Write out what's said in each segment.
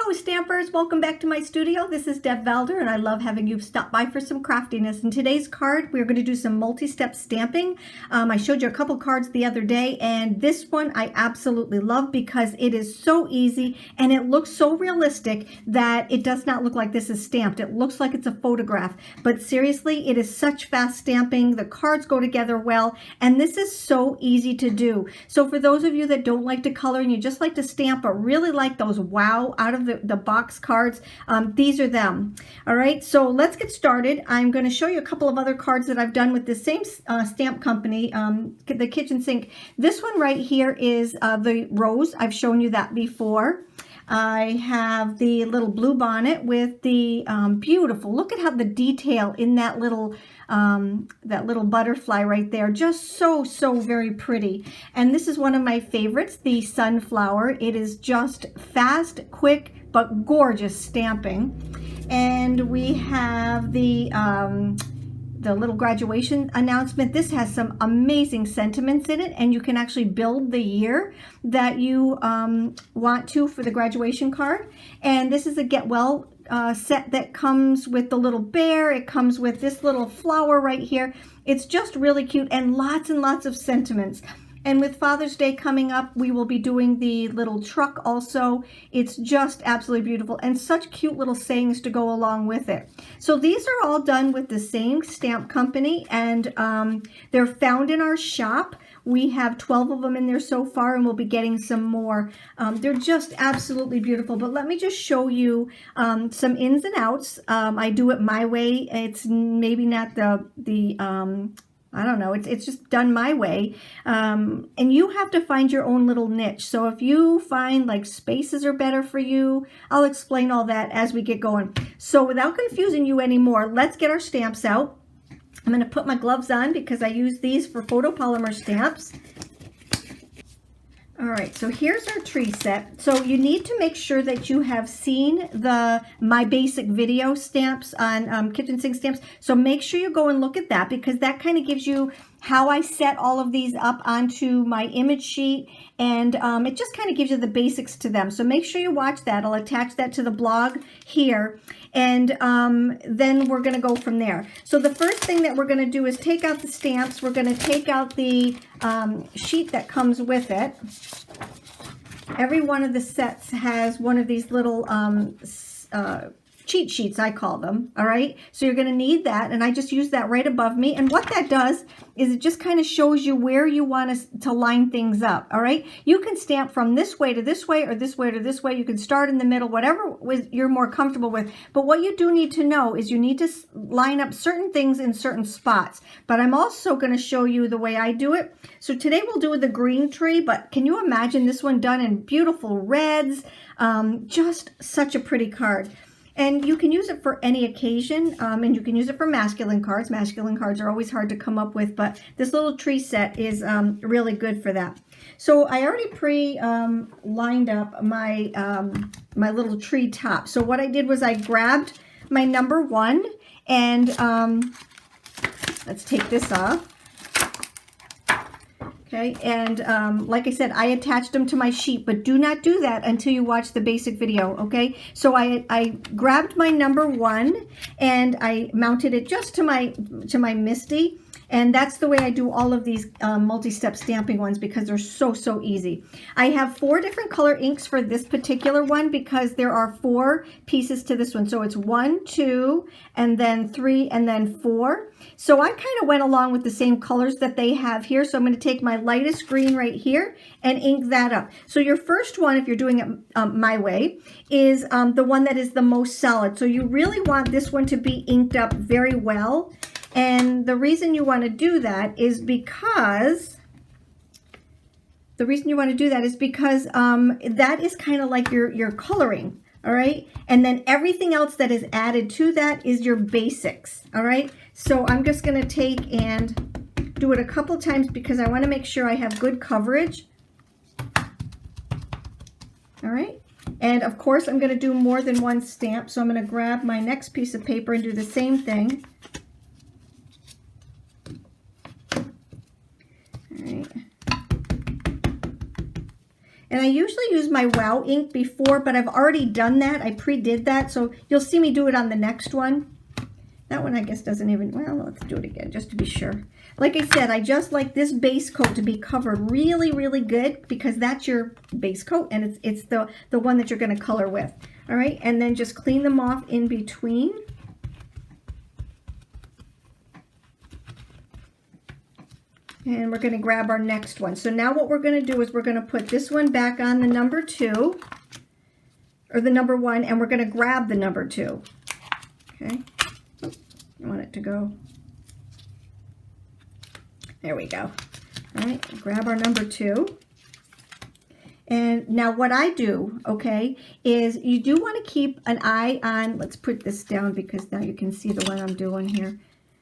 Hello stampers, welcome back to my studio. This is Deb Valder and I love having you stop by for some craftiness. In today's card, we're going to do some multi-step stamping. I showed you a couple cards the other day and this one I absolutely love because it is so easy and it looks so realistic that it does not look like this is stamped. It looks like it's a photograph, but seriously, it is such fast stamping. The cards go together well and this is so easy to do. So for those of you that don't like to color and you just like to stamp but really like those wow out of the box cards, these are them. All right, so let's get started. I'm going to show you a couple of other cards that I've done with the same stamp company, the kitchen sink. This one right here is the rose. I've shown you that before. I have the little blue bonnet with the beautiful, look at how the detail in that little butterfly right there, just so very pretty. And this is one of my favorites, the sunflower. It is just fast, quick, but gorgeous stamping. And we have the little graduation announcement. This has some amazing sentiments in it, and you can actually build the year that you want to for the graduation card. And this is a get well set that comes with the little bear. It comes with this little flower right here. It's just really cute and lots of sentiments. And with Father's Day coming up, we will be doing the little truck also. It's just absolutely beautiful and such cute little sayings to go along with it. So these are all done with the same stamp company and they're found in our shop. We have 12 of them in there so far and we'll be getting some more. They're just absolutely beautiful. But let me just show you some ins and outs. I do it my way. It's maybe not I don't know, it's just done my way. And you have to find your own little niche. So if you find like spaces are better for you, I'll explain all that as we get going. So without confusing you anymore, let's get our stamps out. I'm going to put my gloves on because I use these for photopolymer stamps. All right, so here's our tree set. So you need to make sure that you have seen my basic video stamps on kitchen sink stamps. So make sure you go and look at that because that kind of gives you how I set all of these up onto my image sheet, and it just kind of gives you the basics to them. So make sure you watch that. I'll attach that to the blog here, and then we're going to go from there. So the first thing that we're going to do is take out the stamps. We're going to take out the sheet that comes with it. Every one of the sets has one of these little cheat sheets, I call them. All right, so you're going to need that, and I just use that right above me. And what that does is it just kind of shows you where you want to line things up. All right, you can stamp from this way to this way or this way to this way. You can start in the middle, whatever you're more comfortable with. But what you do need to know is you need to line up certain things in certain spots. But I'm also going to show you the way I do it. So today we'll do the green tree, but can you imagine this one done in beautiful reds? Just such a pretty card. And you can use it for any occasion, and you can use it for masculine cards. Masculine cards are always hard to come up with, but this little tree set is really good for that. So I already lined up my, my little tree top. So what I did was I grabbed my number 1, and let's take this off. Okay, and like I said, I attached them to my sheet, but do not do that until you watch the basic video, okay? So I grabbed my number 1 and I mounted it just to my MISTI, and that's the way I do all of these multi-step stamping ones because they're so easy. I have 4 different color inks for this particular one because there are 4 pieces to this one. So it's 1, 2, and then 3, and then 4. So I kind of went along with the same colors that they have here. So I'm going to take my lightest green right here and ink that up. So your first one, if you're doing it my way, is the one that is the most solid. So you really want this one to be inked up very well. And the reason you want to do that is because that is kind of like your coloring. All right, and then everything else that is added to that is your basics. All right, so I'm just going to take and do it a couple times because I want to make sure I have good coverage. All right, and of course I'm going to do more than one stamp, so I'm going to grab my next piece of paper and do the same thing. All right. And I usually use my Wow ink before, but I've already done that. I pre-did that, so you'll see me do it on the next one. That one I guess doesn't even, well, let's do it again just to be sure. Like I said, I just like this base coat to be covered really, really good because that's your base coat and it's the one that you're going to color with. All right, and then just clean them off in between. And we're going to grab our next one. So now what we're going to do is we're going to put this one back on the number 2 or the number 1, and we're going to grab the number 2. Okay. I want it to go. There we go. All right, grab our number 2. And now what I do, okay, is you do want to keep an eye on, let's put this down because now you can see the one I'm doing here.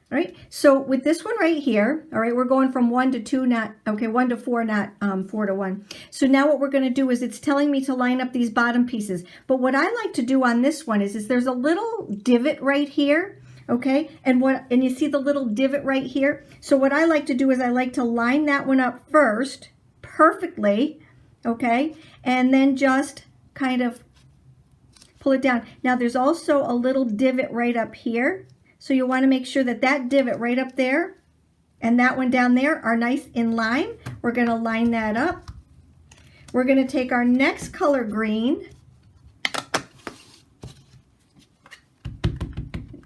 All right, so with this one right here, all right, we're going from 1 to 2, not, okay, 1 to 4, not 4 to 1. So now what we're going to do is it's telling me to line up these bottom pieces. But what I like to do on this one is there's a little divot right here, okay, and you see the little divot right here. So what I like to do is I like to line that one up first perfectly, okay, and then just kind of pull it down. Now there's also a little divot right up here. So you want to make sure that that divot right up there and that one down there are nice in line. We're going to line that up. We're going to take our next color green,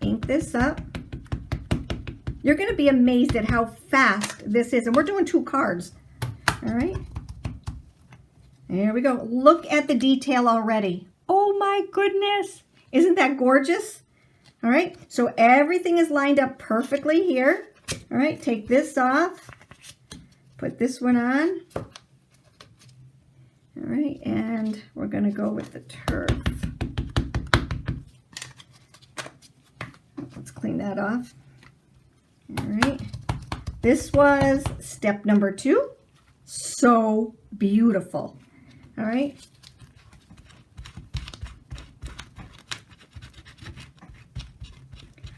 ink this up. You're going to be amazed at how fast this is. And we're doing 2 cards. All right. There we go. Look at the detail already. Oh my goodness. Isn't that gorgeous? All right, so everything is lined up perfectly here. All right, take this off, put this one on. All right, and we're going to go with the turf. Let's clean that off. All right, this was step number 2. So beautiful. All right.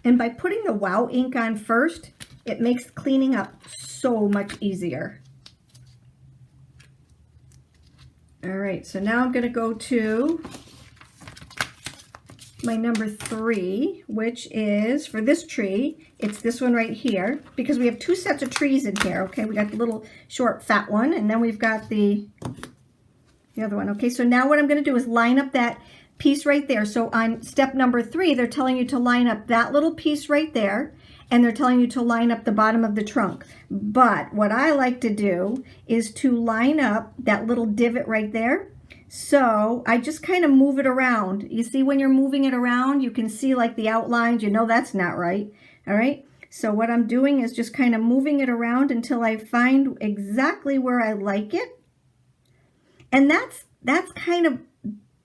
And by putting the Wow ink on first, it makes cleaning up so much easier. All right, so now I'm going to go to my number 3, which is for this tree. It's this one right here because we have 2 sets of trees in here. Okay, we got the little short fat one, and then we've got the other one. Okay, so now what I'm going to do is line up that piece right there. So on step number 3, they're telling you to line up that little piece right there, and they're telling you to line up the bottom of the trunk. But what I like to do is to line up that little divot right there. So I just kind of move it around. You see when you're moving it around, you can see like the outlines, you know that's not right. All right. So what I'm doing is just kind of moving it around until I find exactly where I like it. And that's kind of,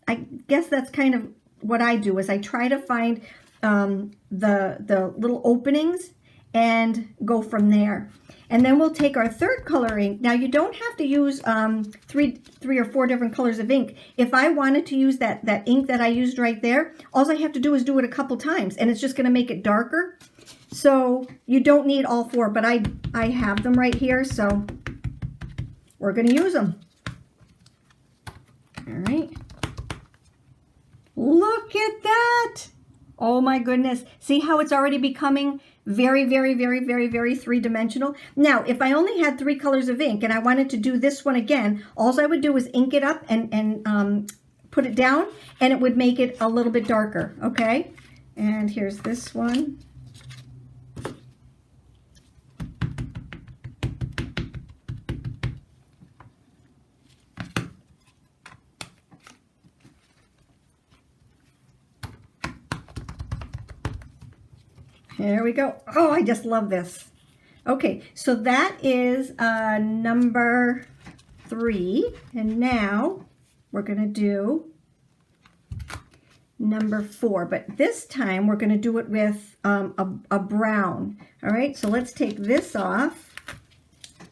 I guess that's kind of what I do is I try to find the little openings and go from there. And then we'll take our third color ink. Now you don't have to use three or four different colors of ink. If I wanted to use that ink that I used right there, all I have to do is do it a couple times and it's just going to make it darker. So you don't need all 4, but I have them right here, so we're going to use them. All right. Look at that. Oh my goodness. See how it's already becoming very, very, very, very, very 3-dimensional? Now, if I only had 3 colors of ink and I wanted to do this one again, all I would do is ink it up and put it down, and it would make it a little bit darker, okay? And here's this one. There we go. Oh, I just love this. Okay, so that is number 3. And now we're going to do number 4. But this time we're going to do it with a brown. All right, so let's take this off.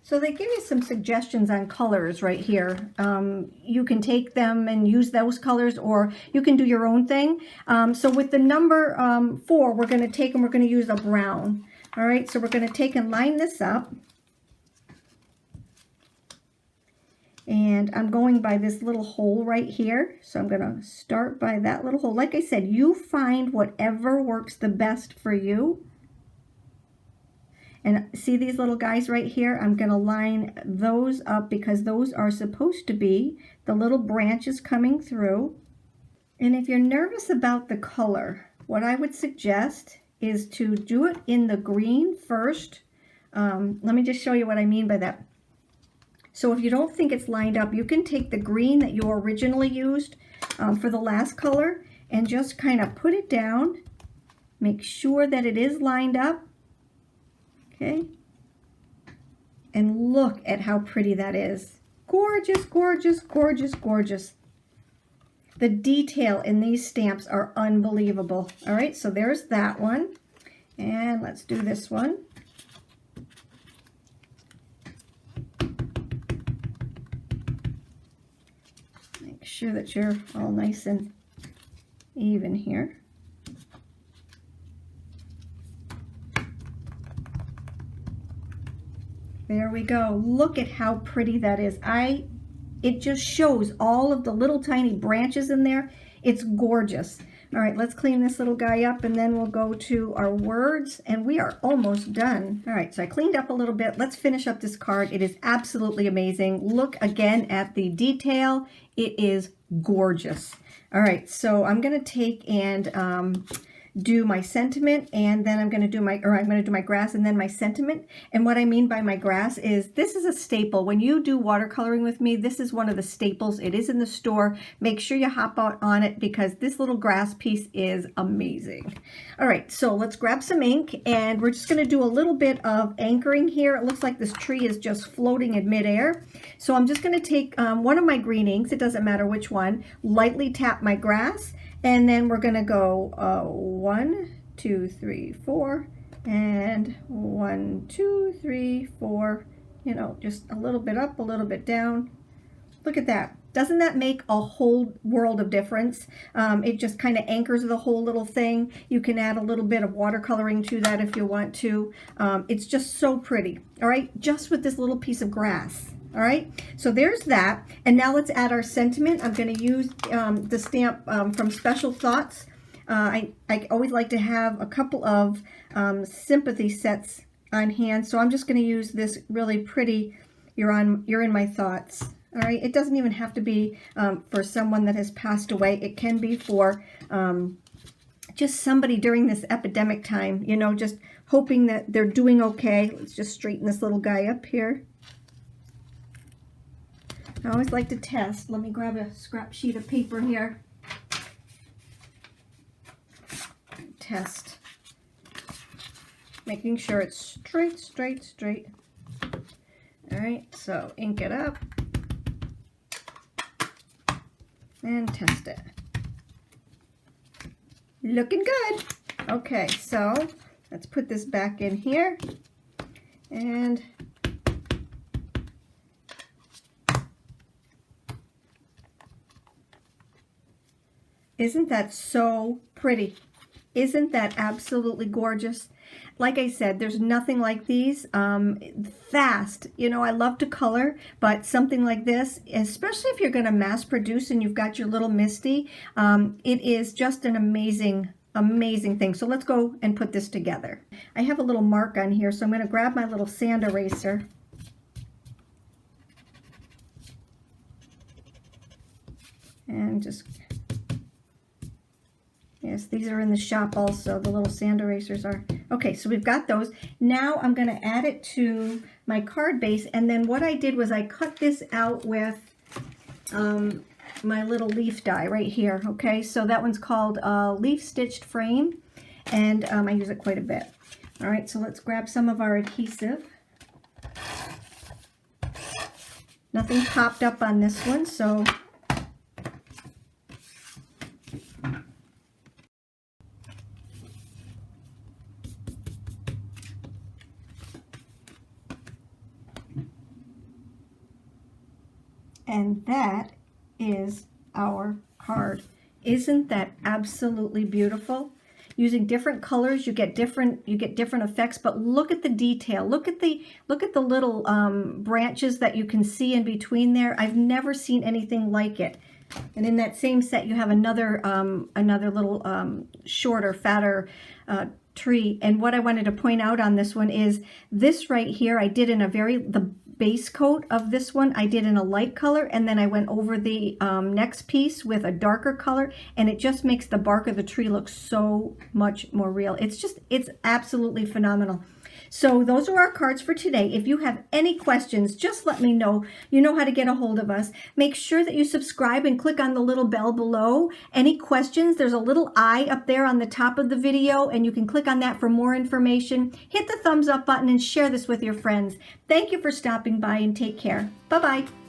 So they give you some suggestions on colors right here. You can take them and use those colors, or you can do your own thing. So with the number 4, we're going to take and we're going to use a brown. All right, so we're going to take and line this up. And I'm going by this little hole right here. So I'm going to start by that little hole. Like I said, you find whatever works the best for you. And see these little guys right here? I'm going to line those up because those are supposed to be the little branches coming through. And if you're nervous about the color, what I would suggest is to do it in the green first. Let me just show you what I mean by that. So if you don't think it's lined up, you can take the green that you originally used for the last color and just kind of put it down. Make sure that it is lined up. Okay. And look at how pretty that is. Gorgeous, gorgeous, gorgeous, gorgeous. The detail in these stamps are unbelievable. All right, so there's that one. And let's do this one. Make sure that you're all nice and even here. There we go. Look at how pretty that is. It just shows all of the little tiny branches in there. It's gorgeous. All right, let's clean this little guy up and then we'll go to our words and we are almost done. All right, so I cleaned up a little bit. Let's finish up this card. It is absolutely amazing. Look again at the detail. It is gorgeous. All right, so I'm gonna take and do my sentiment, and then I'm going to do my grass and then my sentiment. And what I mean by my grass is this is a staple. When you do watercoloring with me, this is one of the staples. It is in the store. Make sure you hop out on it because this little grass piece is amazing. All right, so let's grab some ink and we're just going to do a little bit of anchoring here. It looks like this tree is just floating in midair. So I'm just going to take one of my green inks, it doesn't matter which one, lightly tap my grass. And then we're going to go 1, 2, 3, 4, and 1, 2, 3, 4, you know, just a little bit up, a little bit down. Look at that. Doesn't that make a whole world of difference? It just kind of anchors the whole little thing. You can add a little bit of watercoloring to that if you want to. It's just so pretty, all right? Just with this little piece of grass. All right, so there's that. And now let's add our sentiment. I'm going to use the stamp from Special Thoughts. I always like to have a couple of Sympathy sets on hand. So I'm just going to use this really pretty, you're in my thoughts. All right, it doesn't even have to be for someone that has passed away. It can be for just somebody during this epidemic time, you know, just hoping that they're doing okay. Let's just straighten this little guy up here. I always like to test. Let me grab a scrap sheet of paper here. Test. Making sure it's straight, straight, straight. All right, so ink it up. And test it. Looking good. Okay, so let's put this back in here. And isn't that so pretty? Isn't that absolutely gorgeous? Like I said, there's nothing like these. Fast, you know, I love to color, but something like this, especially if you're going to mass produce and you've got your little MISTI, it is just an amazing, amazing thing. So let's go and put this together. I have a little mark on here, so I'm going to grab my little sand eraser. And just... yes, these are in the shop also, the little sand erasers are. Okay, so we've got those. Now I'm going to add it to my card base, and then what I did was I cut this out with my little leaf die right here, okay? So that one's called Leaf Stitched Frame, and I use it quite a bit. All right, so let's grab some of our adhesive. Nothing popped up on this one, so... and that is our card. Isn't that absolutely beautiful? using different colors, you get different effects, but look at the detail. Look at the little branches that you can see in between there. I've never seen anything like it. And in that same set, you have another little shorter, fatter tree. And what I wanted to point out on this one is this right here, I did in the base coat of this one, I did in a light color, and then I went over the next piece with a darker color, and it just makes the bark of the tree look so much more real. It's absolutely phenomenal. So those are our cards for today. If you have any questions, just let me know. You know how to get a hold of us. Make sure that you subscribe and click on the little bell below. Any questions, there's a little eye up there on the top of the video, and you can click on that for more information. Hit the thumbs up button and share this with your friends. Thank you for stopping by, and take care. Bye-bye.